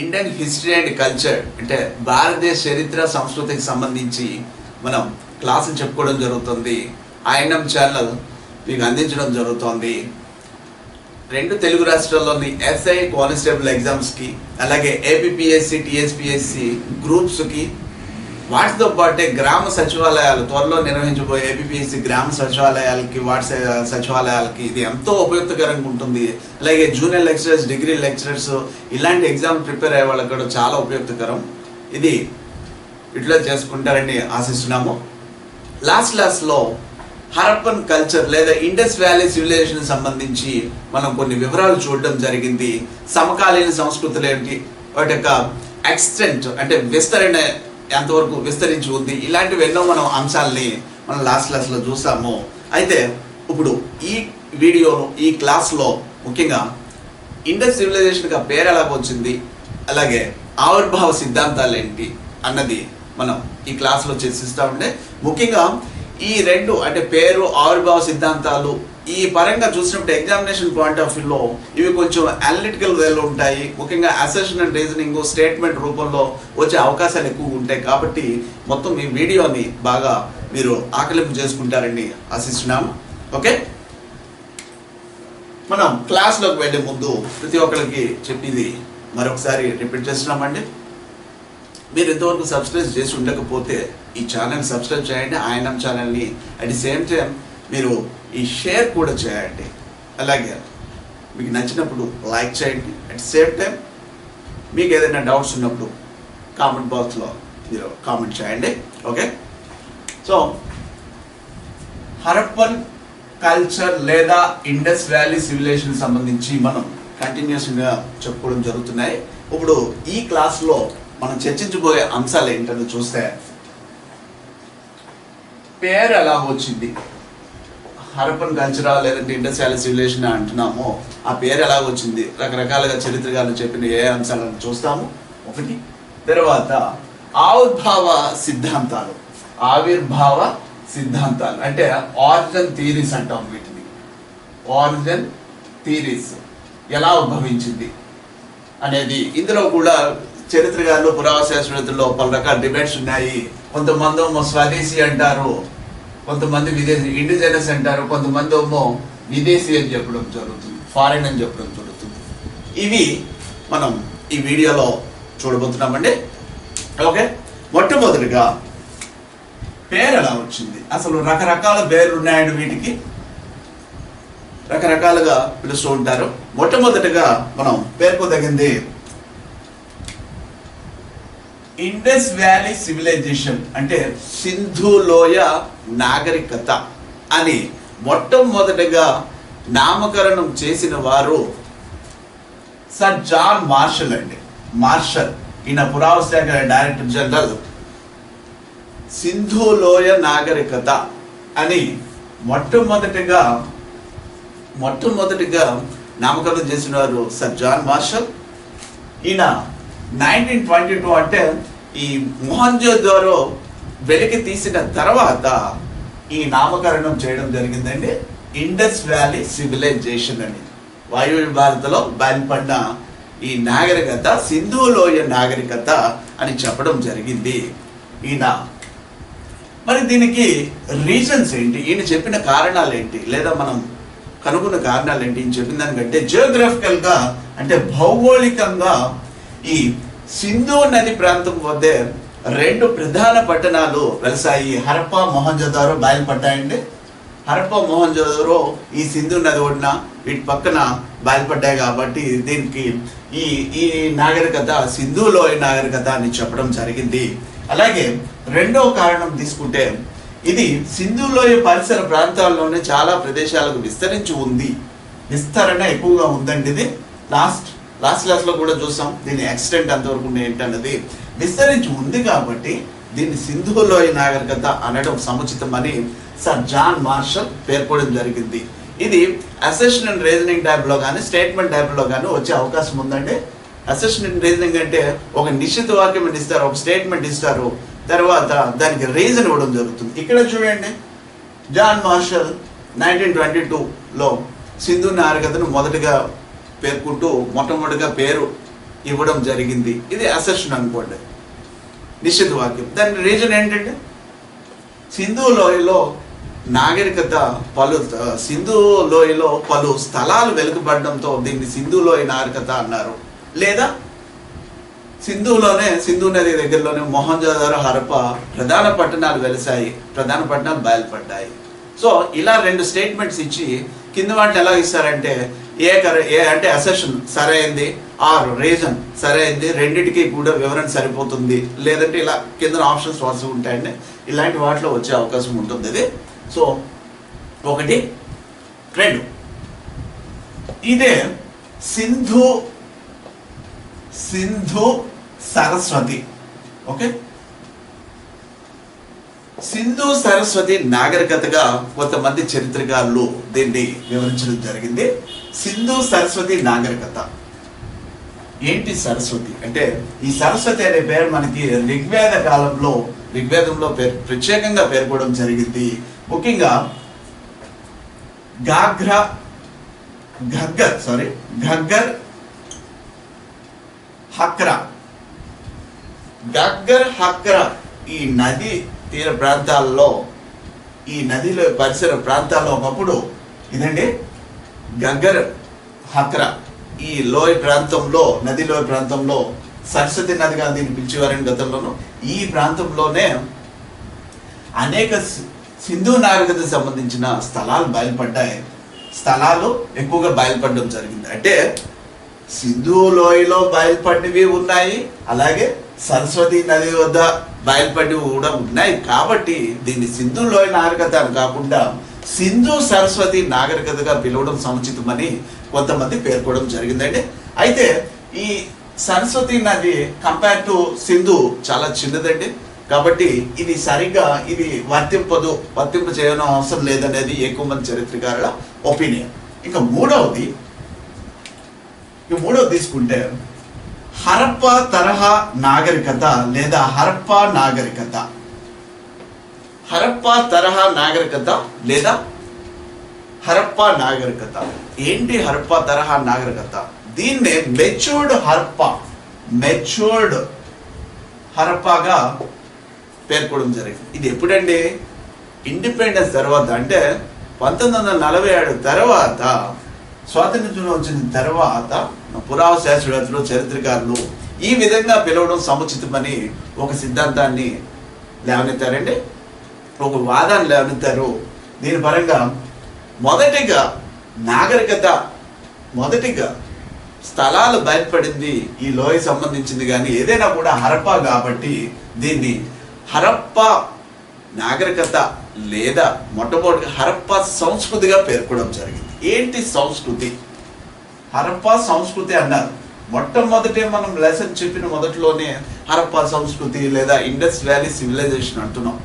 Indian history and culture అంటే భారతదేశ చరిత్ర సంస్కృతికి సంబంధించి మనం క్లాసులు చెప్పుకోవడం జరుగుతుంది. ఐఎన్ఎం ఛానల్ మీకు అందించడం జరుగుతోంది. రెండు తెలుగు రాష్ట్రాల్లోని ఎస్ఐ కానిస్టేబుల్ ఎగ్జామ్స్కి, అలాగే ఏపీపీఎస్సి, టీఎస్పీఎస్సి గ్రూప్స్కి, వాటితో పాటే గ్రామ సచివాలయాలు త్వరలో నిర్వహించబోయే ఏపీపీఎస్సి గ్రామ సచివాలయాలకి, సచివాలయాలకి ఇది ఎంతో ఉపయుక్తకరంగా ఉంటుంది. అలాగే జూనియర్ లెక్చరర్స్, డిగ్రీ లెక్చరర్స్ ఇలాంటి ఎగ్జామ్ ప్రిపేర్ అయ్యే వాళ్ళకి కూడా చాలా ఉపయుక్తకరం. ఇది యూటిలైజ్ చేసుకుంటారని ఆశిస్తున్నాము. లాస్ట్ క్లాస్లో హరప్పన్ కల్చర్ లేదా ఇండస్ వ్యాలీ సివిలైజేషన్ సంబంధించి మనం కొన్ని వివరాలు చూడడం జరిగింది. సమకాలీన సంస్కృతులు ఏంటి, వాటి యొక్క ఎక్స్టెంట్ అంటే విస్తరణ ఎంతవరకు విస్తరించి ఉంది, ఇలాంటివి ఎన్నో మనం అంశాలని మనం లాస్ట్ క్లాస్లో చూసాము. అయితే ఇప్పుడు ఈ వీడియోలో, ఈ క్లాస్లో ముఖ్యంగా ఇండస్ సివిలైజేషన్కి ఆ పేరు ఎలాగ వచ్చింది, అలాగే ఆవిర్భావ సిద్ధాంతాలు ఏంటి అన్నది మనం ఈ క్లాస్లో చర్చిస్తూ ఉంటే, ముఖ్యంగా ఈ రెండు అంటే పేరు, ఆవిర్భావ సిద్ధాంతాలు ఈ పరంగా చూసినప్పుడు ఎగ్జామినేషన్ పాయింట్ ఆఫ్ వ్యూలో ఇవి కొంచెం అనలిటికల్ వేలో ఉంటాయి. ముఖ్యంగా అసెషన్ అండ్ రీజనింగ్ స్టేట్మెంట్ రూపంలో వచ్చే అవకాశాలు ఎక్కువ ఉంటాయి. కాబట్టి మొత్తం ఈ వీడియోని బాగా మీరు ఆకలింపు చేసుకుంటారని ఆశిస్తున్నాము. ఓకే, మనం క్లాస్లోకి వెళ్ళే ముందు ప్రతి ఒక్కరికి చెప్పింది మరొకసారి రిపీట్ చేస్తున్నామండి. మీరు ఇంతవరకు సబ్స్క్రైబ్ చేసి ఉండకపోతే ఈ ఛానల్ సబ్స్క్రైబ్ చేయండి, ఐఎన్ఎం ఛానల్ని. అట్ ది సేమ్ టైం మీరు ఈ షేర్ కూడా చేయండి. అలాగే మీకు నచ్చినప్పుడు లైక్ చేయండి. అట్ ది సేమ్ టైం మీకు ఏదైనా డౌట్స్ ఉన్నప్పుడు కామెంట్ బాక్స్లో మీరు కామెంట్ చేయండి. ఓకే, సో హరప్పన్ కల్చర్ లేదా ఇండస్ వ్యాలీ సివిలైజేషన్ సంబంధించి మనం కంటిన్యూస్గా చెప్పుకోవడం జరుగుతున్నాయి. ఇప్పుడు ఈ క్లాస్లో మనం చర్చించబోయే అంశాలు ఏంటని చూస్తే, పేరు ఎలా వచ్చింది, హరప్పన్ కల్చరా లేదంటే ఇండస్ వ్యాలీ సివిలైజేషన్ అంటున్నామో ఆ పేరు ఎలా వచ్చింది, రకరకాలుగా చరిత్రకారులు చెప్పిన ఏ అంశాలను చూస్తాము ఒకటి. తర్వాత ఆవిర్భావ సిద్ధాంతాలు, ఆవిర్భావ సిద్ధాంతాలు అంటే ఆరిజిన్ థియరీస్ అంటాం వీటిని. ఆరిజిన్ థియరీస్ ఎలా ఉద్భవించింది అనేది, ఇందులో కూడా చరిత్రకారులు, పురావస్తు శాస్త్రవేత్తల్లో పలు రకాల డిబేట్స్ ఉన్నాయి. కొంతమంది ఏమో స్వదేశీ అంటారు, కొంతమంది విదేశీ, ఇండిజినస్ అంటారు, కొంతమంది ఏమో విదేశీ అని చెప్పడం జరుగుతుంది, ఫారిన్ అని చెప్పడం జరుగుతుంది. ఇవి మనం ఈ వీడియోలో చూడబోతున్నామండి. ఓకే, మొట్టమొదటిగా పేరు ఎలా వచ్చింది, అసలు రకరకాల పేర్లు ఉన్నాయండి, వీటికి రకరకాలుగా పిలుస్తూ ఉంటారు. మొట్టమొదటిగా మనం పేర్కొదగింది ఇండస్ వ్యాలీ సివిలైజేషన్ అంటే సింధు లోయ నాగరికత అని మొట్టమొదటిగా నామకరణం చేసిన వారు సర్ జాన్ మార్షల్ అండి. మార్షల్ ఈయన పురావస్తు శాఖ డైరెక్టర్ జనరల్. సింధు లోయ నాగరికత అని మొట్టమొదటిగా నామకరణం చేసిన వారు సర్ జాన్ మార్షల్. ఈయన 1922 అంటే ఈ మొహంజోదారో వెలికి తీసిన తర్వాత ఈ నామకరణం చేయడం జరిగిందండి. ఇండస్ వ్యాలీ సివిలైజేషన్ అని వాయువ్య భారత్లో బయలుపడిన ఈ నాగరికత సింధు లోయ నాగరికత అని చెప్పడం జరిగింది ఈయన. మరి దీనికి రీజన్స్ ఏంటి, ఈయన చెప్పిన కారణాలు ఏంటి, లేదా మనం కనుగొన్న కారణాలు ఏంటి ఈయన చెప్పిన దానికంటే జియోగ్రఫికల్గా అంటే భౌగోళికంగా ఈ సింధు నది ప్రాంతం వద్ద రెండు ప్రధాన పట్టణాలు వెలసాయి. హరప్పా, మొహంజోదారో బయలుపడ్డాయండి. హరప్పా, మొహంజోదారో ఈ సింధు నది ఒడ్డున వీటి పక్కన బయలుపడ్డాయి. కాబట్టి దీనికి ఈ నాగరికత సింధు లోయ నాగరికత అని చెప్పడం జరిగింది. అలాగే రెండవ కారణం తీసుకుంటే, ఇది సింధు లోయ పరిసర ప్రాంతాల్లోనే చాలా ప్రదేశాలకు విస్తరించి ఉంది, విస్తరణ ఎక్కువగా ఉందండి. ఇది లాస్ట్ క్లాస్లో కూడా చూసాం దీని ఎక్స్టెంట్ అంతవరకు ఏంటన్నది విస్తరించి ఉంది. కాబట్టి దీన్ని సింధు లోయ నాగరికత అనడం సముచితమని సర్ జాన్ మార్షల్ పేర్కొనడం జరిగింది. ఇది అసెషన్ అండ్ రీజనింగ్ టైప్లో కానీ స్టేట్మెంట్ టైప్లో కానీ వచ్చే అవకాశం ఉందండి. అసెషన్ అండ్ రీజనింగ్ అంటే ఒక నిశ్చిత వాక్యం ఇస్తారు, ఒక స్టేట్మెంట్ ఇస్తారు, తర్వాత దానికి రీజన్ ఇవ్వడం జరుగుతుంది. ఇక్కడ చూడండి, జాన్ మార్షల్ 1922లో సింధు నాగరికతను మొదటగా పేర్కొంటూ మొట్టమొదటిగా పేరు ఇవ్వడం జరిగింది. ఇది అసెర్షన్ అనుకోండి, నిశ్చిత వాక్యం. దాని రీజన్ ఏంటంటే సింధు లోయలో నాగరికత సింధు లోయలో పలు స్థలాలు వెలుగుపడడంతో దీన్ని సింధు లోయ నాగరికత అన్నారు. లేదా సింధు నది దగ్గరలోనే మొహంజోదారో హరప్ప ప్రధాన పట్టణాలు వెలిసాయి, ప్రధాన పట్టణాలు బయలుపడ్డాయి. సో ఇలా 2 స్టేట్మెంట్స్ ఇచ్చి కింద వాటిని ఎలా ఇస్తారంటే ఏ అంటే అసెషన్ సరైంది, ఆర్ రీజన్ సరైంది, రెండిటికి కూడా వివరణ సరిపోతుంది, లేదంటే ఇలా కింద ఆప్షన్స్ వరుస ఉంటాయండి. ఇలాంటి వాటిలో వచ్చే అవకాశం ఉంటుంది ఇది. సో 1, 2 ఇదే సింధు సరస్వతి. ఓకే, సింధు సరస్వతి నాగరికతగా కొంతమంది చరిత్రకారులు దీన్ని వివరించడం జరిగింది. సింధు సరస్వతి నాగరికత ఏంటి? సరస్వతి అంటే ఈ సరస్వతి అనే పేరు మనకి ఋగ్వేదంలో ప్రత్యేకంగా పేర్కోవడం జరిగింది. ముఖ్యంగా ఘగ్గర్ హక్రా ఈ నది తీర ప్రాంతాల్లో, ఈ నదిలో పరిసర ప్రాంతాల్లో ఒకప్పుడు ఇదండి గగ్గర్ హక్రా ఈ నది లోయ ప్రాంతంలో సరస్వతి నదిగా దీన్ని పిలిచేవారని గతంలోనూ. ఈ ప్రాంతంలోనే అనేక సింధు నాగరికతకు సంబంధించిన స్థలాలు ఎక్కువగా బయలుపడడం జరిగింది. అంటే సింధు లోయలో బయలుపడినవి ఉన్నాయి, అలాగే సరస్వతి నది వద్ద బయలుపడినవి కూడా ఉన్నాయి. కాబట్టి దీన్ని సింధు లోయ నాగరికత అని కాకుండా సింధు సరస్వతి నాగరికతగా పిలవడం సముచితమని కొంతమంది పేర్కోవడం జరిగిందండి. అయితే ఈ సరస్వతి నది కంపేర్ టు సింధు చాలా చిన్నదండి. కాబట్టి ఇది సరిగ్గా వర్తింప చేయడం అవసరం లేదనేది ఎక్కువ మంది చరిత్రకారుల ఒపీనియన్. ఇంకా మూడవది తీసుకుంటే హరప్ప తరహా నాగరికత లేదా హరప్పా నాగరికత. హరప్పా తరహా నాగరికత లేదా హరప్పా నాగరికత ఏంటి? హరప్పా తరహా నాగరికత దీన్నే మెచ్యూర్డ్ హరప్పాగా పేర్కోవడం జరిగింది. ఇది ఎప్పుడండి? ఇండిపెండెన్స్ తర్వాత, అంటే 1947 తర్వాత, స్వాతంత్ర్యం వచ్చిన తర్వాత పురావ శాస్త్రవేత్తలు చరిత్రకారులు ఈ విధంగా పిలవడం సముచితమని ఒక సిద్ధాంతాన్ని లేవనెత్తారండి, ఒక వాదాన్ని లేవనెత్తారు. దీని పరంగా మొదటిగా స్థలాలు బయటపడింది ఈ లోయ సంబంధించింది, కానీ ఏదైనా కూడా హరప్పా కాబట్టి దీన్ని హరప్పా నాగరికత లేదా మొట్టమొదటి హరప్పా సంస్కృతిగా పేర్కొనడం జరిగింది. ఏంటి సంస్కృతి? హరప్పా సంస్కృతి అన్నారు. మొట్టమొదటి మనం లెసన్ చెప్పిన మొదట్లోనే హరప్పా సంస్కృతి లేదా ఇండస్ వ్యాలీ సివిలైజేషన్ అంటున్నాం.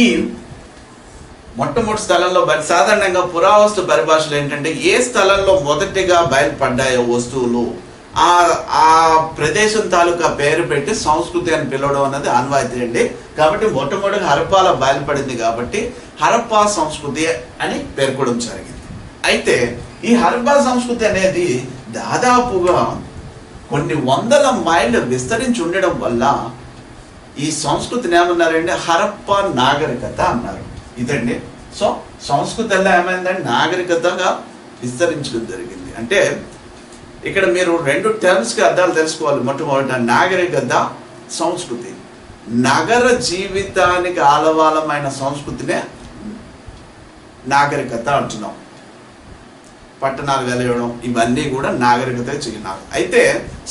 ఈ మొట్టమొదటి స్థలంలో సాధారణంగా పురావస్తు పరిభాషలు ఏంటంటే ఏ స్థలంలో మొదటిగా బయలుపడ్డాయో వస్తువులు ఆ ప్రదేశం తాలూకా పేరు పెట్టి సంస్కృతి అని పిలవడం అనేది ఆనవాయితీ అండి. కాబట్టి మొట్టమొదటిగా హరప్పాలో బయలుపడింది కాబట్టి హరప్పా సంస్కృతి అని పేర్కొనడం జరిగింది. అయితే ఈ హరప్పా సంస్కృతి అనేది దాదాపుగా కొన్ని వందల మైళ్ళు విస్తరించి ఉండడం వల్ల ఈ సంస్కృతిని ఏమన్నారంటే హరప్పా నాగరికత అన్నారు. ఇదండి. సో సంస్కృతి ఎలా ఏమైందంటే నాగరికతగా విస్తరించడం జరిగింది. అంటే ఇక్కడ మీరు 2 టర్మ్స్కి అర్థాలు తెలుసుకోవాలి. మొట్టమొదట నాగరికత, సంస్కృతి. నగర జీవితానికి ఆలవాలమైన సంస్కృతినే నాగరికత అంటున్నాం. పట్టణాలు వెలయడం ఇవన్నీ కూడా నాగరికత చిహ్నాలు. అయితే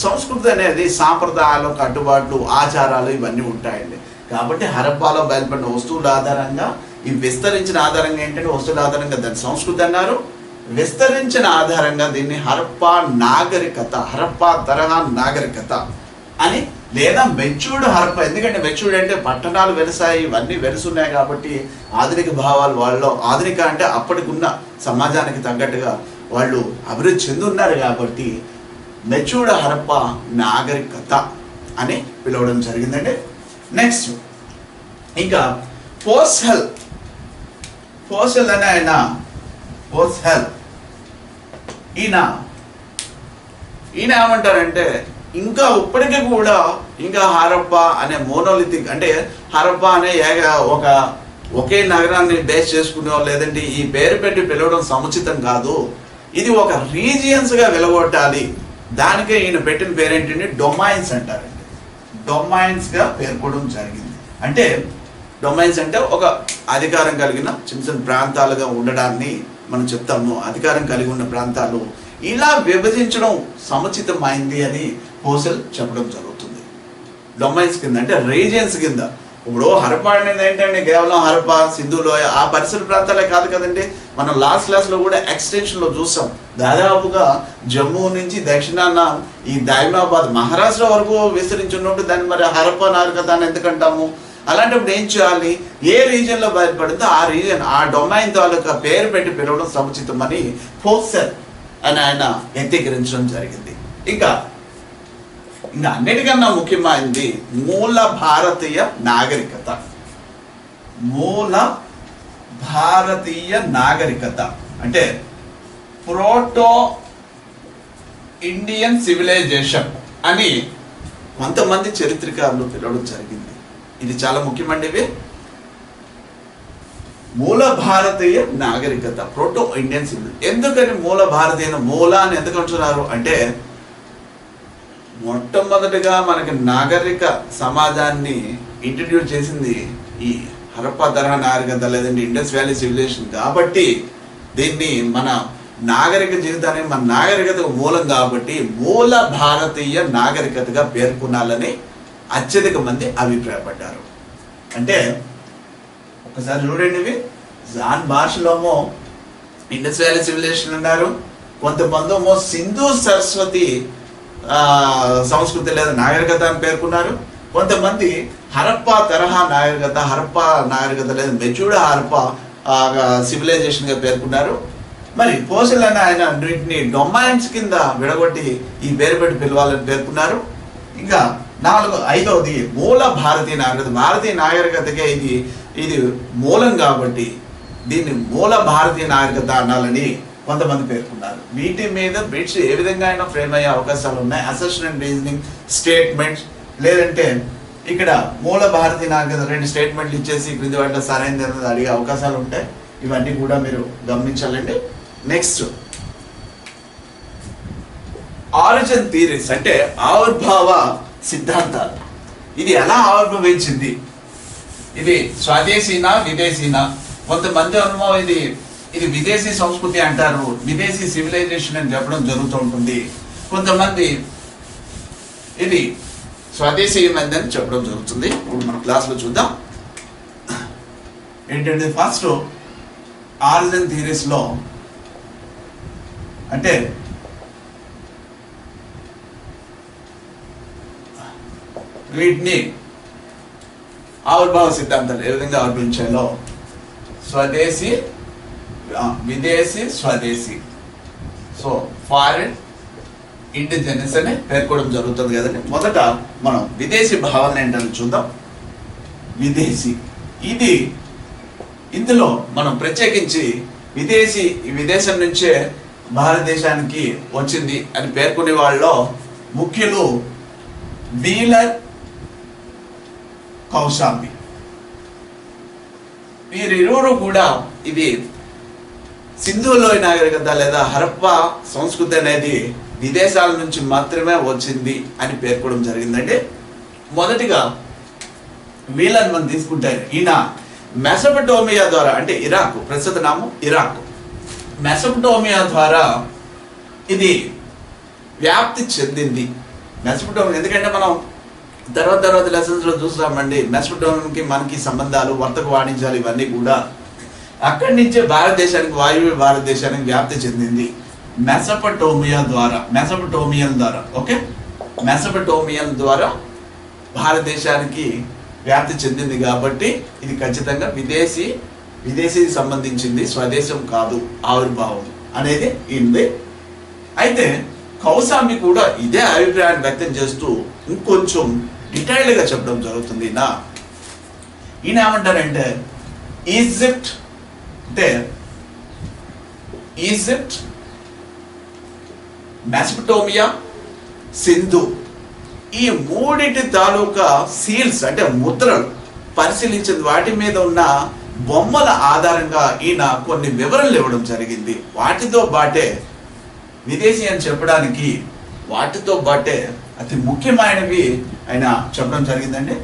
సంస్కృతి అనేది సాంప్రదాయాలు, కట్టుబాట్లు, ఆచారాలు ఇవన్నీ ఉంటాయండి. కాబట్టి హరప్పాలో బయలుపడిన వస్తువుల ఆధారంగా, ఈ విస్తరించిన ఆధారంగా ఏంటంటే వస్తువుల ఆధారంగా దాన్ని సంస్కృతి అన్నారు. విస్తరించిన ఆధారంగా దీన్ని హరప్పా నాగరికత, హరప్పా తరహా నాగరికత అని, లేదా మెచ్యూర్డ్ హరప్పా. ఎందుకంటే మెచ్యూర్డ్ అంటే పట్టణాలు వెలిసాయి, ఇవన్నీ వెలుసున్నాయి కాబట్టి ఆధునిక భావాలు వాళ్ళు, ఆధునిక అంటే అప్పటికున్న సమాజానికి తగ్గట్టుగా వాళ్ళు అభివృద్ధి చెందున్నారు కాబట్టి మెచ్యూర్డ్ హరప్పా నాగరికత అని పిలవడం జరిగిందండి. నెక్స్ట్ ఇంకా పోస్హెల్ అని ఆయన ఈయన ఈయన ఏమంటారంటే ఇంకా ఇప్పటికీ కూడా ఇంకా హరప్ప అనే మోనోలిథిక్, అంటే హరప్ప అనే ఒకే నగరాన్ని బేస్ చేసుకునే, లేదంటే ఈ పేరు పెట్టి పిలవడం సముచితం కాదు, ఇది ఒక రీజియన్స్గా వెలగొట్టాలి. దానికే ఈయన పెట్టిన పేరేంటంటే డొమైన్స్ అంటారండి. డొమైన్స్గా పేర్కొనడం జరిగింది. అంటే డొమైన్స్ అంటే ఒక అధికారం కలిగిన చిన్న చిన్న ప్రాంతాలుగా ఉండడాన్ని మనం చెప్తాము. అధికారం కలిగి ఉన్న ప్రాంతాలు ఇలా విభజించడం సముచితమైంది అని హోసెల్ చెప్పడం జరుగుతుంది. డొమైన్స్ కింద అంటే రీజియన్స్ కింద. ఇప్పుడు హరప్ప అనేది ఏంటంటే కేవలం హరప్ప, సింధులో ఆ పరిసర ప్రాంతాలే కాదు కదండి. మనం లాస్ట్ క్లాస్లో కూడా ఎక్స్టెన్షన్లో చూసాం. దాదాపుగా జమ్మూ నుంచి దక్షిణాన ఈ దైమాబాద్ మహారాష్ట్ర వరకు విస్తరించున్నప్పుడు దాన్ని మరి హరప్ప నాగరికత అని ఎందుకంటాము? అలాంటప్పుడు ఏం చేయాలి? ఏ రీజియన్లో బయటపడితే ఆ రీజియన్, ఆ డొమైన్ తాలూకా పేరు పెట్టి పిలవడం సముచితమని హోసెల్ అని ఆయన వ్యక్తీకరించడం జరిగింది. ఇంకా అన్నిటికన్నా ముఖ్యమైనది మూల భారతీయ నాగరికత. మూల భారతీయ నాగరికత అంటే ప్రోటో ఇండియన్ సివిలైజేషన్ అని కొంతమంది చరిత్రకారులు పిలవడం జరిగింది. ఇది చాలా ముఖ్యమండి. ఇవి మూల భారతీయ నాగరికత, ప్రోటో ఇండియన్ సివిలైజేషన్. ఎందుకని మూల భారతీయ, మూల అని ఎందుకు అంటున్నారు అంటే మొట్టమొదటిగా మనకి నాగరిక సమాజాన్ని ఇంట్రడ్యూస్ చేసింది ఈ హరప్పా తరహా నాగరికత, లేదంటే ఇండస్ వ్యాలీ సివిలైజేషన్. కాబట్టి దీన్ని మన నాగరిక జీవితాన్ని, మన నాగరికతకు మూలం కాబట్టి మూల భారతీయ నాగరికతగా పేర్కొనాలని అత్యధిక మంది అభిప్రాయపడ్డారు. అంటే ఒకసారి చూడండి, ఇవి జాన్ భాషలోమో ఇండస్ వ్యాలీ సివిలైజేషన్ అన్నారు, కొంతమంది సింధు సరస్వతి సంస్కృతి లేదా నాగరికత అని పేర్కొన్నారు, కొంతమంది హరప్పా తరహా నాగరికత, హరప్పా నాగరికత లేదా మెచ్యూర్డ్ హరప్పా సివిలైజేషన్గా పేర్కొన్నారు. మరి హోసెల్ అని ఆయన వీటిని డొమైన్స్ కింద విడగొట్టి ఈ పేరు పెట్టి పిలవాలని పేర్కొన్నారు. ఇంకా ఐదవది మూల భారతీయ నాగరికత. భారతీయ నాగరికతకే ఇది మూలం కాబట్టి దీన్ని మూల భారతీయ నాగరికత అనాలని కొంతమంది పేర్కొన్నారు. వీటి మీద బిట్స్ ఏ విధంగా అయినా ఫ్రేమ్ అయ్యే అవకాశాలు ఉన్నాయి. అసెషన్ అండ్ రీజనింగ్ స్టేట్మెంట్స్, లేదంటే ఇక్కడ మూల భారతీయ నాగరికత 2 స్టేట్మెంట్లు ఇచ్చేసి క్రింది వాటిలో సరైనది అనేది అడిగే అవకాశాలు ఉంటాయి. ఇవన్నీ కూడా మీరు గమనించాలండి. నెక్స్ట్ ఆరిజిన్ థియరీస్ అంటే ఆవిర్భావ సిద్ధాంతాలు. ఇది ఎలా ఆవిర్భవించింది? ఇది స్వదేశీనా విదేశీనా? కొంతమంది అనుభవం ఇది విదేశీ సంస్కృతి అంటారు, విదేశీ సివిలైజేషన్ అని చెప్పడం జరుగుతూ ఉంటుంది. కొంతమంది ఇది స్వదేశీయమైంది అని చెప్పడం జరుగుతుంది. ఇప్పుడు మన క్లాస్లో చూద్దాం ఏంటంటే ఫస్ట్ ఆరిజిన్ థియరీస్లో అంటే వీటిని ఆవిర్భావ సిద్ధాంతాలు ఏ విధంగా ఆవిర్భించాలో స్వదేశీ, విదేశీ, స్వదేశీ, సో ఫారిన్, ఇండిజినస్ అని పేర్కోవడం జరుగుతుంది కదండి. మొదట మనం విదేశీ భావన ఏంటని చూద్దాం. విదేశీ ఇందులో మనం ప్రత్యేకించి విదేశం నుంచే భారతదేశానికి వచ్చింది అని పేర్కొనే వాళ్ళలో ముఖ్యులు వీలర్, కౌశాంబి. వీరిరువురు కూడా ఇది సింధులోయ నాగరికత లేదా హరప్పా సంస్కృతి అనేది విదేశాల నుంచి మాత్రమే వచ్చింది అని పేర్కోవడం జరిగిందండి. మొదటిగా వీళ్ళని మనం తీసుకుంటే ఈయన మెసొపటోమియా ద్వారా, అంటే ఇరాక్, ప్రస్తుత నామం ఇరాక్, మెసొపటోమియా ద్వారా ఇది వ్యాప్తి చెందింది. మెసొపటోమియా ఎందుకంటే మనం తర్వాత లెసన్స్లో చూస్తామండి, మెసొపటోమియాకి మనకి సంబంధాలు, వర్తక వాణిజ్యాలు ఇవన్నీ కూడా అక్కడి నుంచే భారతదేశానికి, వాయువ్య భారతదేశానికి వ్యాప్తి చెందింది మెసొపటోమియన్ ద్వారా. ఓకే, మెసొపటోమియన్ ద్వారా భారతదేశానికి వ్యాప్తి చెందింది కాబట్టి ఇది ఖచ్చితంగా విదేశీ సంబంధించింది, స్వదేశం కాదు ఆవిర్భావం అనేది ఉంది. అయితే కౌశాంబి కూడా ఇదే అభిప్రాయాన్ని వ్యక్తం చేస్తూ ఇంకొంచెం డీటెయిల్డ్గా చెప్పడం జరుగుతుంది. ఈయన ఏమంటారంటే ఈజిప్ట్ మెసొపటోమియా సింధు. ఈ మూడిటి తాలూకా సీల్స్ అంటే ముద్రలు పరిశీలించిన వాటి మీద ఉన్న బొమ్మల ఆధారంగా ఈయన కొన్ని వివరణలు ఇవ్వడం జరిగింది. వాటితో బాటే విదేశీ అని చెప్పడానికి వాటితో బాటే అతి ముఖ్యమైనవి ఆయన చెప్పడం జరిగిందండి.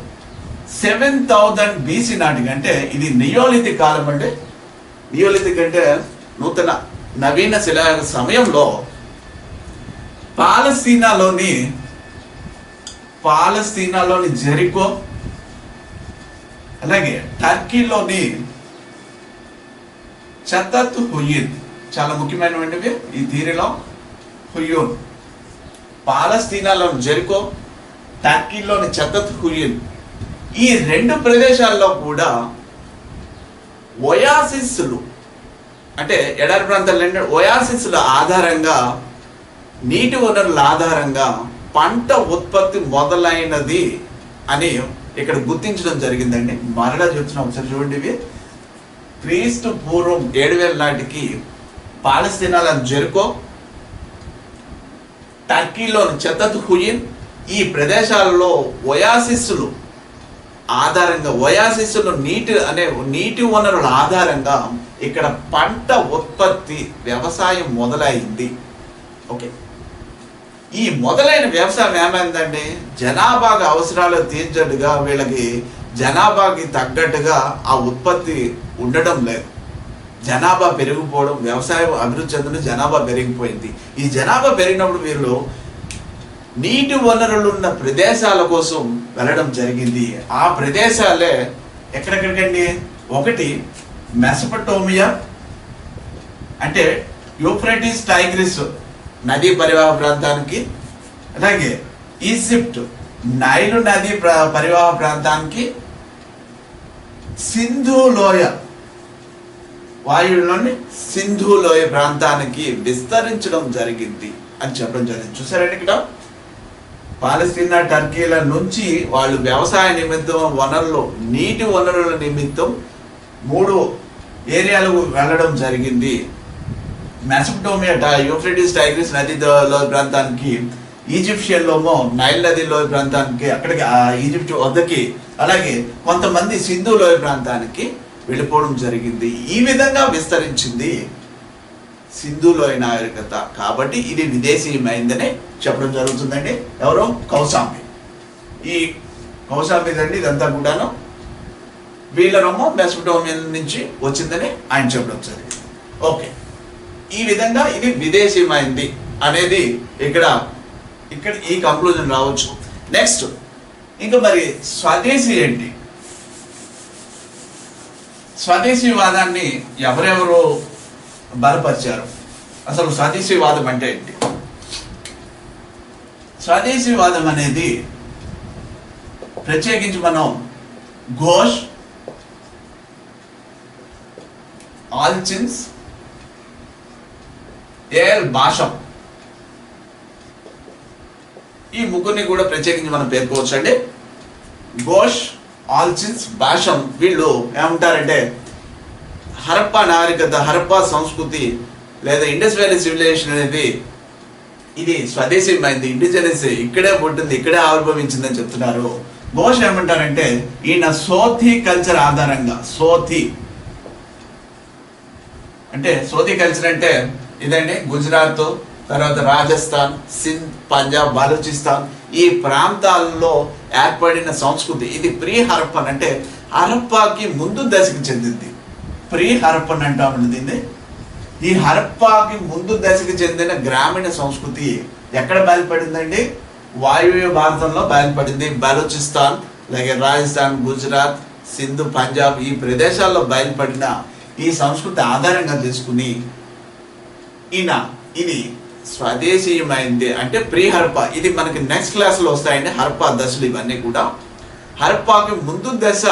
7000 BC నాటికి, అంటే ఇది నియోలిథిక్ కాలం అండి. నియోలిథిక్ అంటే నూతన నవీన శిలాయుగ సమయంలో పాలస్తీనాలోని జెరికో, అలాగే టర్కీలోని చతత్ హుయిన్ చాలా ముఖ్యమైనటువంటివి ఈ థియరీలో. హుయూన్, పాలస్తీనాలోని జెరికో, టర్కీలోని చతత్ హుయిన్, ఈ రెండు ప్రదేశాల్లో కూడా ఒయాసిస్లు అంటే ఎడారి ప్రాంతాలు ఒయాసిస్ల ఆధారంగా, నీటి వనరుల ఆధారంగా పంట ఉత్పత్తి మొదలైనది అని ఇక్కడ గుర్తించడం జరిగిందండి. మరలా చెప్తున్నాం, ఒకసారి చూడండి. ఇవి క్రీస్తు పూర్వం 7000 నాటికి పాలస్తీనాలో జెరికో, టర్కీలోని చతత్ హుయిన్, ఈ ప్రదేశాలలో ఒయాసిస్లు ఆధారంగా, ఒయాసిస్లు నీటి వనరుల ఆధారంగా ఇక్కడ పంట ఉత్పత్తి వ్యవసాయం మొదలైంది. ఓకే, ఈ మొదలైన వ్యవసాయం ఏమైందండి, జనాభాగా అవసరాలు తీర్చట్టుగా వీళ్ళకి జనాభాకి తగ్గట్టుగా ఆ ఉత్పత్తి ఉండడం లేదు. జనాభా పెరిగిపోవడం, వ్యవసాయం అభివృద్ధి చెందడం, జనాభా పెరిగిపోయింది. ఈ జనాభా పెరిగినప్పుడు వీళ్ళు నీటి వనరులు ఉన్న ప్రదేశాల కోసం వెళ్ళడం జరిగింది. ఆ ప్రదేశాలే ఎక్కడెక్కడికండి, ఒకటి మెసపటోమియా అంటే యూఫ్రటీస్ టైగ్రిస్ నదీ పరివాహ ప్రాంతానికి, అలాగే ఈజిప్ట్ నైలు నదీ పరివాహ ప్రాంతానికి, సింధు లోయ వాయువులోని సింధు లోయ ప్రాంతానికి విస్తరించడం జరిగింది అని చెప్పడం జరిగింది. చూసారండి, ఇక్కడ పాలస్తీనా టర్కీల నుంచి వాళ్ళు వ్యవసాయ నిమిత్తం నీటి వనరుల నిమిత్తం 3 ఏరియాలకు వెళ్ళడం జరిగింది. మెసపటోమియా యూఫ్రటీస్ టైగ్రిస్ నది లోయ ప్రాంతానికి, ఈజిప్షియన్ లోమో నైల్ నది లోయ ప్రాంతానికి, అక్కడికి ఈజిప్ట్ వద్దకి, అలాగే కొంతమంది సింధు లోయ ప్రాంతానికి వెళ్ళిపోవడం జరిగింది. ఈ విధంగా విస్తరించింది సింధు లోయ నాగరికత. కాబట్టి ఇది విదేశీయమైందని చెప్పడం జరుగుతుందండి. ఎవరు? కౌసాంబి. ఈ కౌసాంబి దండి ఇదంతా కూడాను వీళ్ళనేమో మెసపటోమియా నుంచి వచ్చిందని ఆయన చెప్పడం జరిగింది. ఓకే, ఈ విధంగా ఇది విదేశీయమైంది అనేది ఇక్కడ ఈ కంక్లూజన్ రావచ్చు. నెక్స్ట్, ఇంకా మరి స్వదేశీ ఏంటి? స్వదేశీవాదాన్ని ఎవరెవరు బలపరిచారు? అసలు స్వదేశీవాదం అంటే ఏంటి? స్వదేశీవాదం అనేది ప్రత్యేకించి మనం ఘోష్, ఆల్చిన్స్, ఏఎల్ బాషం ఈ ముగ్గురిని కూడా ప్రత్యేకించి మనం పేర్కోవచ్చు అండి. ఘోష్, ఆల్చిన్స్, బాషం వీళ్ళు ఏమంటారంటే హరప్పా నాగరికత, హరప్పా సంస్కృతి లేదా ఇండస్ వ్యాలీ సివిలైజేషన్ అనేది ఇది స్వదేశీయమైంది, ఇండిజినస్, ఇక్కడే పుట్టింది, ఇక్కడే ఆవిర్భవించిందని చెప్తున్నారు. ఘోష్ ఏమంటారంటే ఈయన సోథీ కల్చర్ ఆధారంగా, సోథీ కల్చర్ అంటే ఇదండి గుజరాత్, తర్వాత రాజస్థాన్, సింధ్, పంజాబ్, బలూచిస్తాన్ ఈ ప్రాంతాల్లో ఏర్పడిన సంస్కృతి. ఇది ప్రీ హరప్పన్ అంటే హరప్పాకి ముందు దశకు చెందింది. ప్రీ హరప్పన్ అంటామండి దీన్ని. ఈ హరప్పాకి ముందు దశకు చెందిన గ్రామీణ సంస్కృతి ఎక్కడ బయలుపడిందండి? వాయువ్య భారతంలో బయలుపడింది. బలూచిస్తాన్, అలాగే రాజస్థాన్, గుజరాత్, సింధు, పంజాబ్ ఈ ప్రదేశాల్లో బయలుపడిన ఈ సంస్కృతి ఆధారంగా తీసుకుని ఈయన ఇది స్వదేశీయమైంది అంటే ప్రీ హరప్పా. ఇది మనకి నెక్స్ట్ క్లాస్లో వస్తాయండి హరప్పా దశలు ఇవన్నీ కూడా. హరప్పాకి ముందు దశ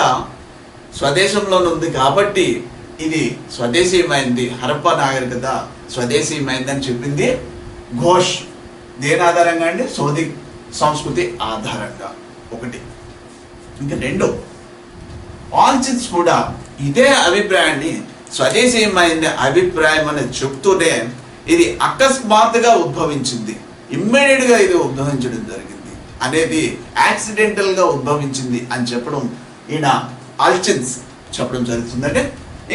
స్వదేశంలోనే ఉంది కాబట్టి ఇది స్వదేశీయమైంది, హరప్పా నాగరికత స్వదేశీయమైంది అని చెప్పింది ఘోష్. దేని ఆధారంగా అండి? సోది సంస్కృతి ఆధారంగా. ఒకటి. ఇంకా రెండు, ఆల్చిన్స్ కూడా ఇదే అభిప్రాయాన్ని స్వదేశీయమైంది అభిప్రాయం అని చెప్తూనే ఇది అకస్మాత్తుగా ఉద్భవించింది. ఇమ్మీడియట్గా ఇది ఉద్భవించడం జరిగింది అనేది యాక్సిడెంటల్గా ఉద్భవించింది అని చెప్పడం ఈయన ఆల్చిన్స్ చెప్పడం జరుగుతుందండి.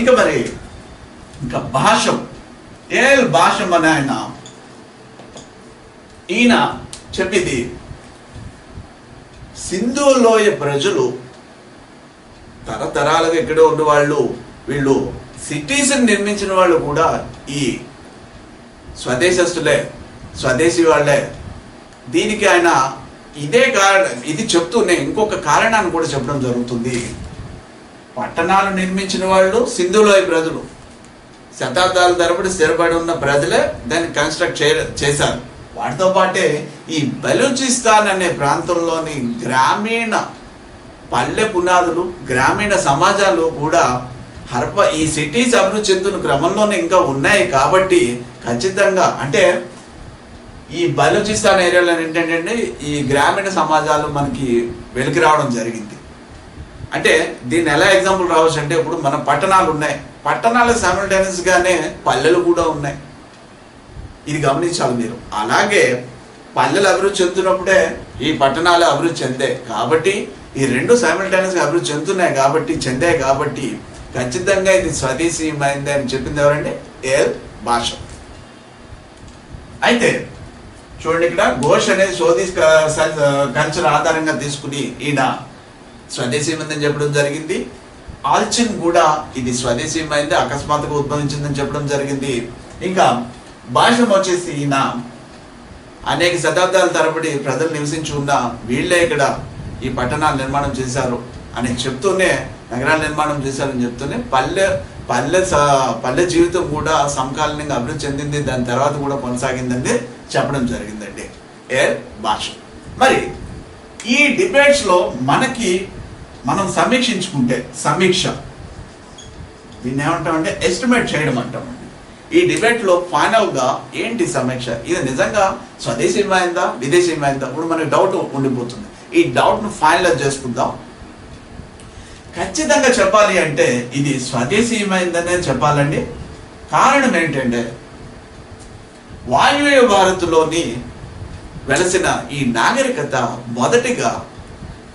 ఇంకా భాషం భాషం అని ఈయన చెప్పింది సింధు లోయ ప్రజలు తరతరాలుగా ఇక్కడే ఉన్నవాళ్ళు, వీళ్ళు సిటీస్ నిర్మించిన వాళ్ళు కూడా ఈ స్వదేశస్తులే, స్వదేశీ వాళ్ళే. దీనికి ఆయన ఇదే కారణం, ఇది చెప్తూనే ఇంకొక కారణాన్ని కూడా చెప్పడం జరుగుతుంది. పట్టణాలు నిర్మించిన వాళ్ళు సింధులోయ ప్రజలు, శతాబ్దాల తరబడి స్థిరపడి ఉన్న ప్రజలే దాన్ని కన్స్ట్రక్ట్ చేశారు. వాటితో పాటే ఈ బలూచిస్తాన్ అనే ప్రాంతంలోని గ్రామీణ పల్లె పునాదులు, గ్రామీణ సమాజాలు కూడా ఈ సిటీస్ అభివృద్ధి చెందుతున్న క్రమంలోనే ఇంకా ఉన్నాయి. కాబట్టి ఖచ్చితంగా అంటే ఈ బలూచిస్తాన్ ఏరియాలో ఏంటంటే ఈ గ్రామీణ సమాజాలు మనకి వెలికి రావడం జరిగింది. అంటే దీన్ని ఎలా ఎగ్జాంపుల్ రావచ్చు అంటే, ఇప్పుడు మన పట్టణాలు ఉన్నాయి, పట్టణాలు సైమల్టేనియస్గానే పల్లెలు కూడా ఉన్నాయి. ఇది గమనించాలి మీరు. అలాగే పల్లెలు అభివృద్ధి చెందుతున్నప్పుడే ఈ పట్టణాలు అభివృద్ధి చెందాయి. కాబట్టి ఈ రెండు సైమల్టేనియస్గా అభివృద్ధి చెందాయి కాబట్టి ఖచ్చితంగా ఇది స్వదేశీయమైంది అని చెప్పింది ఎవరండి? భాష. అయితే చూడండి, ఇక్కడ ఘోష్ అనేది స్వదేశీ కల్చర్ ఆధారంగా తీసుకుని ఈయన స్వదేశీయమైందని చెప్పడం జరిగింది. ఆల్చిన్ కూడా ఇది స్వదేశీయమైంది, అకస్మాత్తుగా ఉద్భవించిందని చెప్పడం జరిగింది. ఇంకా భాషం వచ్చేసి ఈయన అనేక శతాబ్దాల తరబడి ప్రజలు నివసించి ఉన్న వీళ్ళే ఇక్కడ ఈ పట్టణాలు నిర్మాణం చేశారు అని చెప్తూనే, నగరాల నిర్మాణం చేశారని చెప్తూనే పల్లె జీవితం కూడా సమకాలీనంగా అభివృద్ధి చెందింది, దాని తర్వాత కూడా కొనసాగిందని చెప్పడం జరిగిందండి భాష. మరి ఈ డిబేట్స్లో మనం సమీక్షించుకుంటే, దీన్ని ఏమంటామంటే ఎస్టిమేట్ చేయడం అంటామండి. ఈ డిబేట్లో ఫైనల్గా ఏంటి సమీక్ష, ఇది నిజంగా స్వదేశీయమైందా విదేశీయమైందా? ఇప్పుడు మనకి డౌట్ ఉండిపోతుంది. ఈ డౌట్ను ఫైనలైజ్ చేసుకుందాం. ఖచ్చితంగా చెప్పాలి అంటే ఇది స్వదేశీయమైందనే చెప్పాలండి. కారణం ఏంటంటే, వాయువ్య భారత్లోని వెలసిన ఈ నాగరికత మొదటిగా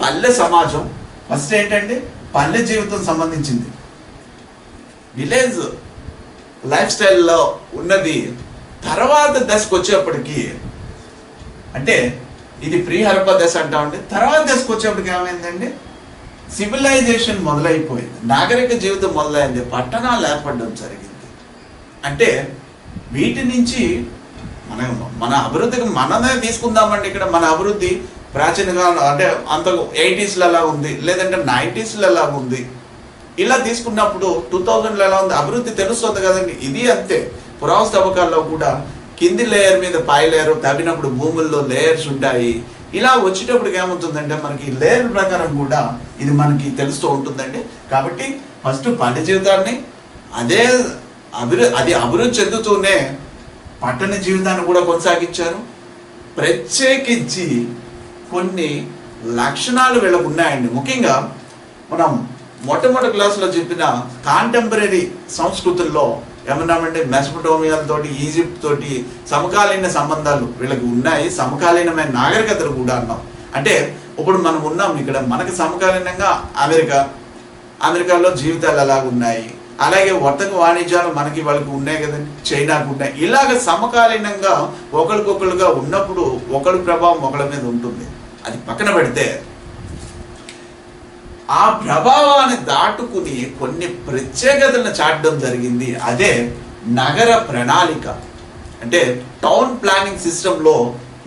పల్లె సమాజం, ఫస్ట్ ఏంటంటే పల్లె జీవితం సంబంధించింది, విలేజ్ లైఫ్ స్టైల్లో ఉన్నది. తర్వాత దశకు వచ్చేప్పటికి, అంటే ఇది ప్రీ హరప్పా దశ అంటామండి. తర్వాత దశకు వచ్చేప్పటికి ఏమైందండి, సివిలైజేషన్ మొదలైపోయింది, నాగరిక జీవితం మొదలైంది, పట్టణాలు ఏర్పడడం జరిగింది. అంటే వీటి నుంచి మన అభివృద్ధికి మనమే తీసుకుందామండి. ఇక్కడ మన అభివృద్ధి ప్రాచీన కాలం అంటే అంత 80s ఎలా ఉంది, లేదంటే 90s ఎలా ఉంది, ఇలా తీసుకున్నప్పుడు 2000 ఎలా ఉంది, అభివృద్ధి తెలుస్తుంది కదండి. ఇది అంతే. పురావస్తు తవ్వకాల్లో కూడా కింది లేయర్ మీద పై లేయర్ తవ్వినప్పుడు భూముల్లో లేయర్స్ ఉంటాయి. ఇలా వచ్చేటప్పటికి ఏమవుతుందంటే మనకి లేయర్ ప్రకారం కూడా ఇది మనకి తెలుస్తూ ఉంటుందండి. కాబట్టి ఫస్ట్ పల్లె జీవితాన్ని అది అభివృద్ధి చెందుతూనే పట్టణ జీవితాన్ని కూడా కొనసాగించారు. ప్రత్యేకించి కొన్ని లక్షణాలు వీళ్ళకు ఉన్నాయండి. ముఖ్యంగా మనం మొట్టమొదటి క్లాసులో చెప్పిన కాంటెంపరీ సంస్కృతుల్లో ఏమన్నామంటే మెసపటోమియాలతోటి, ఈజిప్ట్ తోటి సమకాలీన సంబంధాలు వీళ్ళకి ఉన్నాయి, సమకాలీనమైన నాగరికతలు కూడా అన్నాం. అంటే ఇప్పుడు మనం ఉన్నాం ఇక్కడ, మనకి సమకాలీనంగా అమెరికాలో జీవితాలు ఎలాగ ఉన్నాయి, అలాగే వర్తక వాణిజ్యాలు మనకి వాళ్ళకి ఉన్నాయి కదండి, చైనాకు ఉన్నాయి. ఇలాగ సమకాలీనంగా ఒకరికొకరుగా ఉన్నప్పుడు ఒకరి ప్రభావం ఒకరి మీద ఉంటుంది. అది పక్కన పెడితే ఆ ప్రభావాన్ని దాటుకుని కొన్ని ప్రత్యేకతలను చాటడం జరిగింది. అదే నగర ప్రణాళిక. అంటే టౌన్ ప్లానింగ్ సిస్టంలో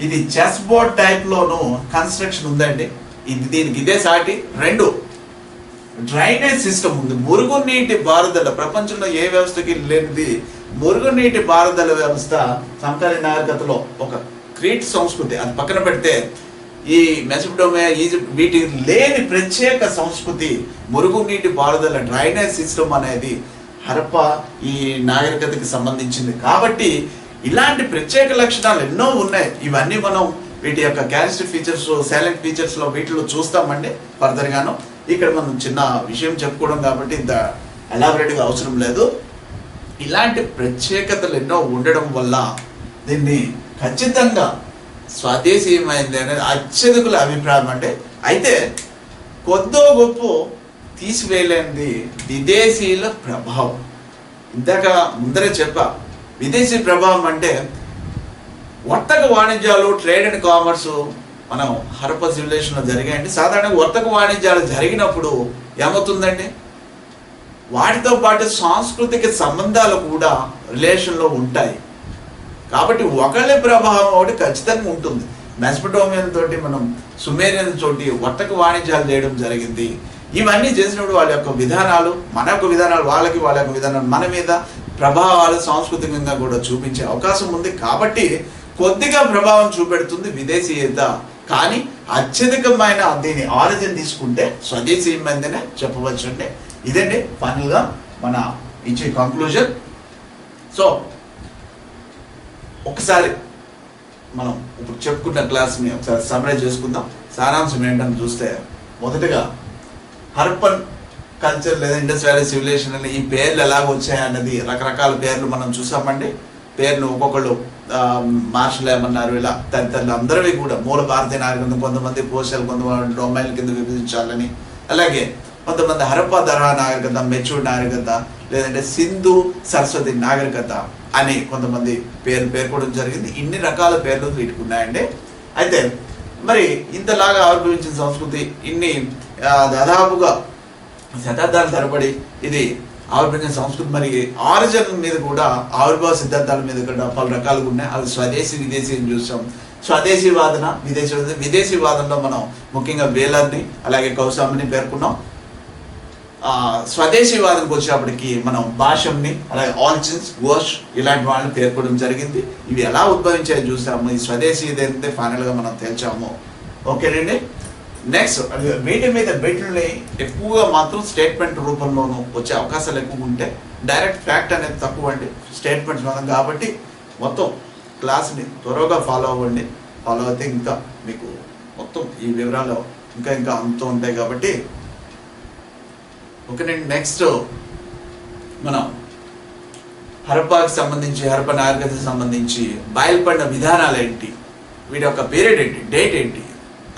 ఇది చెస్ బోర్డ్ టైప్లోనూ కన్స్ట్రక్షన్ ఉందండి. దీనికి ఇదే సాటి. 2 డ్రైనేజ్ సిస్టమ్ ఉంది, మురుగునీటి పారుదల. ప్రపంచంలో ఏ వ్యవస్థకి లేనిది మురుగునీటి పారుదల వ్యవస్థ సమకాలీన నాగరికతలో ఒక క్రీట్ సంస్కృతి. అది పక్కన పెడితే ఈ మెసపటోమియా, ఈజిప్ట్ వీటి లేని ప్రత్యేక సంస్కృతి మురుగునీటి పారుదల, డ్రైనేజ్ సిస్టమ్ అనేది హరప్పా ఈ నాగరికతకి సంబంధించింది. కాబట్టి ఇలాంటి ప్రత్యేక లక్షణాలు ఎన్నో ఉన్నాయి. ఇవన్నీ మనం వీటి యొక్క క్యారెక్టరిస్టిక్ ఫీచర్స్, సైలెంట్ ఫీచర్స్లో వీటిలో చూస్తామండి ఫర్దర్గాను. ఇక్కడ మనం చిన్న విషయం చెప్పుకోవడం కాబట్టి ఇంత ఎలాబరేట్గా అవసరం లేదు. ఇలాంటి ప్రత్యేకతలు ఎన్నో ఉండడం వల్ల దీన్ని ఖచ్చితంగా స్వదేశీయమైంది అనేది అత్యధికుల అభిప్రాయం అంటే. అయితే కొద్దో గొప్ప తీసివేయలేనిది విదేశీయుల ప్రభావం. ఇందాక ముందరే చెప్పా, విదేశీ ప్రభావం అంటే వర్తక వాణిజ్యాలు, ట్రేడ్ అండ్ కామర్స్ మనం హరప్ప సివిలైజేషన్లో జరిగాయండి. సాధారణంగా వర్తక వాణిజ్యాలు జరిగినప్పుడు ఏమవుతుందండి, వాటితో పాటు సాంస్కృతిక సంబంధాలు కూడా రిలేషన్లో ఉంటాయి. కాబట్టి ఒకళ్ళ ప్రభావం ఒకటి ఖచ్చితంగా ఉంటుంది. మెసపటోమియన్ తోటి, మనం సుమేరియన్ తోటి వర్తక వాణిజ్యాలు చేయడం జరిగింది. ఇవన్నీ చేసినప్పుడు వాళ్ళ యొక్క విధానాలు, మన యొక్క విధానాలు వాళ్ళ యొక్క విధానాలు మన మీద ప్రభావాలు సాంస్కృతికంగా కూడా చూపించే అవకాశం ఉంది. కాబట్టి కొద్దిగా ప్రభావం చూపెడుతుంది విదేశీయత, కానీ అత్యధికమైన దీని ఆరిజిన్ తీసుకుంటే స్వదేశీయమైందనే చెప్పవచ్చు అండి. ఇదండి ఫైనల్గా మన ఇచ్చే కంక్లూజన్. సో ఒకసారి మనం ఇప్పుడు చెప్పుకున్న క్లాస్ని ఒకసారి సమ్మరైజ్ చేసుకుందాం. సారాంశం ఏంటని చూస్తే, మొదటగా హరప్పన్ కల్చర్ లేదా ఇండస్ వ్యాలీ సివిలైజేషన్ అనే ఈ పేర్లు ఎలాగ వచ్చాయన్నది రకరకాల పేర్లు మనం చూసామండి. పేర్లు ఒక్కొక్కళ్ళు మార్షలేమన్నారు, ఇలా తదితరులు అందరివి కూడా మూల భారతీయ నాగరికత, కొంతమంది పోషాలు, కొంతమంది డొమైన్ కింద విభజించాలని, అలాగే కొంతమంది హరప్పా దర్హా నాగరికత, మెచూర్ నాగరికత, లేదంటే సింధు సరస్వతి నాగరికత అని కొంతమంది పేర్కోవడం జరిగింది. ఇన్ని రకాల పేర్లు వీటికి ఉన్నాయండి. అయితే మరి ఇంతలాగా ఆవిర్భవించిన సంస్కృతి ఇన్ని దాదాపుగా శతాబ్దాల తరబడి ఇది ఆవిర్భవించిన సంస్కృతి, మరి ఆరిజిన్ మీద కూడా ఆవిర్భావ సిద్ధాంతాల మీద కూడా పలు రకాలుగా ఉన్నాయి. అవి స్వదేశీ విదేశీ అని చూసాం. స్వదేశీ వాదన, విదేశీ వాదనలో మనం ముఖ్యంగా వేలర్ని అలాగే కౌసాంని పేర్కొన్నాం. స్వదేశీ వాదనకు వచ్చేప్పటికి మనం భాషంని, అలాగే ఆల్చిన్స్, ఘోష్ ఇలాంటి వాళ్ళని పేర్కొనడం జరిగింది. ఇవి ఎలా ఉద్భవించాయో చూసాము. ఈ స్వదేశీ ఏదైతే ఫైనల్గా మనం తేల్చాము. ఓకేనండి. నెక్స్ట్ వీటి మీద వీటిని ఎక్కువగా మాత్రం స్టేట్మెంట్ రూపంలోనూ వచ్చే అవకాశాలు ఎక్కువ ఉంటే, డైరెక్ట్ ఫ్యాక్ట్ అనేది తక్కువ అండి స్టేట్మెంట్స్ మనం. కాబట్టి మొత్తం క్లాస్ని త్వరగా ఫాలో అవ్వండి. ఫాలో అయితే ఇంకా మీకు మొత్తం ఈ వివరాలు ఇంకా అంతూ ఉంటాయి. కాబట్టి ఓకేనండి. నెక్స్ట్ మనం హరప్పాకి సంబంధించి, హరప్ప నాగరికతకి సంబంధించి బయలుపడిన విధానాలు ఏంటి, వీటి యొక్క పీరియడ్ ఏంటి, డేట్ ఏంటి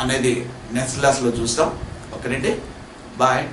అనేది నెక్స్ట్ క్లాస్లో చూస్తాం. ఓకేనండి. బాయ్.